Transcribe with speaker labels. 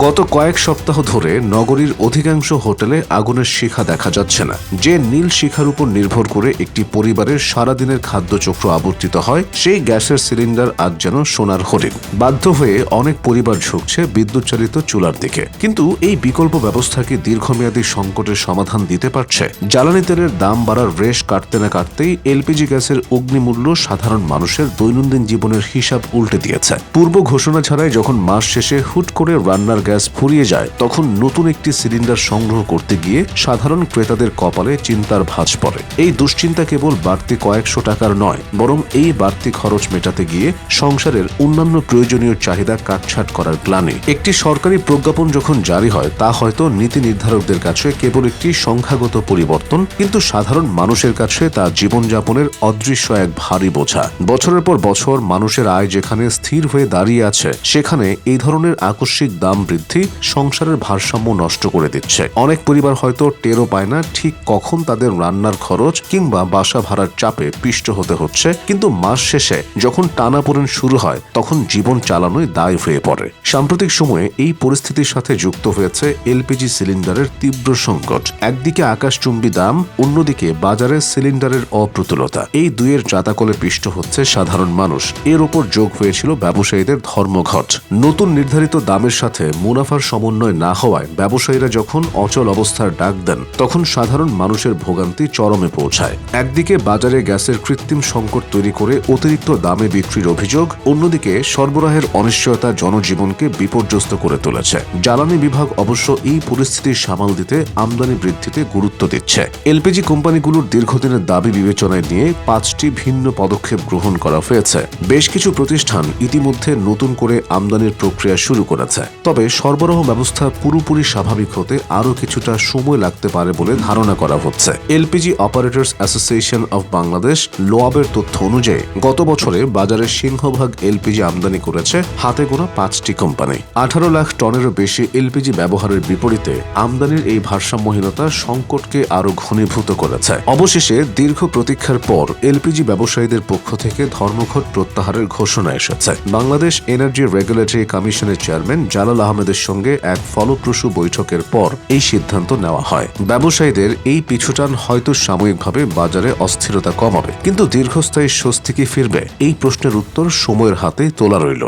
Speaker 1: গত কয়েক সপ্তাহ ধরে নগরীর অধিকাংশ হোটেলে আগুনের শিখা দেখা যাচ্ছে না। যে নীল শিখার উপর নির্ভর করে একটি পরিবারের সারাদিনের খাদ্যচক্র আবর্তিত হয়, সেই গ্যাসের সিলিন্ডার আজ যেন সোনার হরিণ। বাধ্য হয়ে অনেক পরিবার ঝুঁকছে বিদ্যুৎ চালিত চুলার দিকে। কিন্তু এই বিকল্প ব্যবস্থা কি দীর্ঘমেয়াদী সংকটের সমাধান দিতে পারছে? জ্বালানি তেলের দাম বাড়ার রেশ কাটতে না কাটতেই এলপিজি গ্যাসের অগ্নিমূল্য সাধারণ মানুষের দৈনন্দিন জীবনের হিসাব উল্টে দিয়েছে। পূর্ব ঘোষণা ছাড়াই যখন মাস শেষে হুট করে রান্নার গ্যাস ফুরিয়ে যায়, তখন নতুন একটি সিলিন্ডার সংগ্রহ করতে গিয়ে সাধারণ ক্রেতাদের কপালে চিন্তার ভাঁজ পড়ে। এই দুশ্চিন্তা কেবল বাড়তি কয়েকশো টাকার নয়, বরং এই বাড়তি খরচ মেটাতে গিয়ে সংসারের অন্যান্য প্রয়োজনীয় চাহিদা কাটছাট করার গ্লানি। একটি সরকারি প্রজ্ঞাপন যখন জারি হয়, তা হয়তো নীতি নির্ধারকদের কাছে কেবল একটি সংখ্যাগত পরিবর্তন, কিন্তু সাধারণ মানুষের কাছে তা জীবনযাপনের অদৃশ্য এক ভারী বোঝা। বছরের পর বছর মানুষের আয় যেখানে স্থির হয়ে দাঁড়িয়ে আছে, সেখানে এই ধরনের আকস্মিক দাম বৃদ্ধি সংসারের ভারসাম্য নষ্ট করে দিচ্ছে। অনেক পরিবার হয়তো টেরও পায় না ঠিক কখন তাদের রান্নার খরচ কিংবা বাসা ভাড়ার চাপে পিষ্ট হতে হচ্ছে, কিন্তু মাস শেষে যখন টানাপোড়েন শুরু হয়, তখন জীবন চালানোই দায় হয়ে পড়ে। সাম্প্রতিক সময়ে এই পরিস্থিতির সাথে যুক্ত হয়েছে এলপিজি সিলিন্ডারের তীব্র সংকট। একদিকে আকাশচুম্বী দাম, অন্যদিকে বাজারে সিলিন্ডারের অপ্রতুলতা। এই দুইয়ের জাতাকলে পিষ্ট হচ্ছে সাধারণ মানুষ। এর উপর যোগ হয়েছিল ব্যবসায়ীদের ধর্মঘট। নতুন নির্ধারিত দামের সাথে মুনাফার সমন্বয় না হওয়ায় ব্যবসায়ীরা যখন অচল অবস্থার ডাক দেন, তখন সাধারণ মানুষের ভোগান্তি চরমে পৌঁছায়। একদিকে বাজারে গ্যাসের কৃত্রিম সংকট তৈরি করে অতিরিক্ত দামে বিক্রির অভিযোগ, অন্যদিকে সরবরাহের অনিশ্চয়তা জনজীবনকে বিপর্যস্ত করে তুলেছে। জ্বালানি বিভাগ অবশ্য এই পরিস্থিতি সামাল দিতে আমদানি বৃদ্ধিতে গুরুত্ব দিচ্ছে। এলপিজি কোম্পানিগুলোর দীর্ঘদিনের দাবি বিবেচনায় নিয়ে 5টি ভিন্ন পদক্ষেপ গ্রহণ করা হয়েছে। বেশ কিছু প্রতিষ্ঠান ইতিমধ্যে নতুন করে আমদানির প্রক্রিয়া শুরু করেছে। তবে সরবরাহ ব্যবস্থা পুরোপুরি স্বাভাবিক হতে আরও কিছুটা সময় লাগতে পারে বলে ধারণা করা হচ্ছে। LPG operators association of Bangladesh লোয়াবের তথ্য অনুযায়ী গত বছরে বাজারে সিংহভাগ এলপিজি আমদানি করেছে হাতে গোনা 5টি কোম্পানি। 18 লাখ টনেরও বেশি এলপিজি ব্যবহারের বিপরীতে আমদানির এই ভারসাম্যহীনতা সংকটকে আরও ঘনীভূত করেছে। অবশেষে দীর্ঘ প্রতীক্ষার পর এলপিজি ব্যবসায়ীদের পক্ষ থেকে ধর্মঘট প্রত্যাহারের ঘোষণা এসেছে। বাংলাদেশ এনার্জি রেগুলেটরি কমিশনের চেয়ারম্যান জালাল আহমেদের সঙ্গে এক ফলপ্রসূ বৈঠকের পর এই সিদ্ধান্ত নেওয়া হয়। ব্যবসায়ীদের এই পিছুটান হয়তো সাময়িকভাবে বাজারে অস্থিরতা কমাবে, কিন্তু দীর্ঘস্থায়ী স্বস্তি কি ফিরবে? এই প্রশ্নের উত্তর সময়ের হাতে তোলা রইল।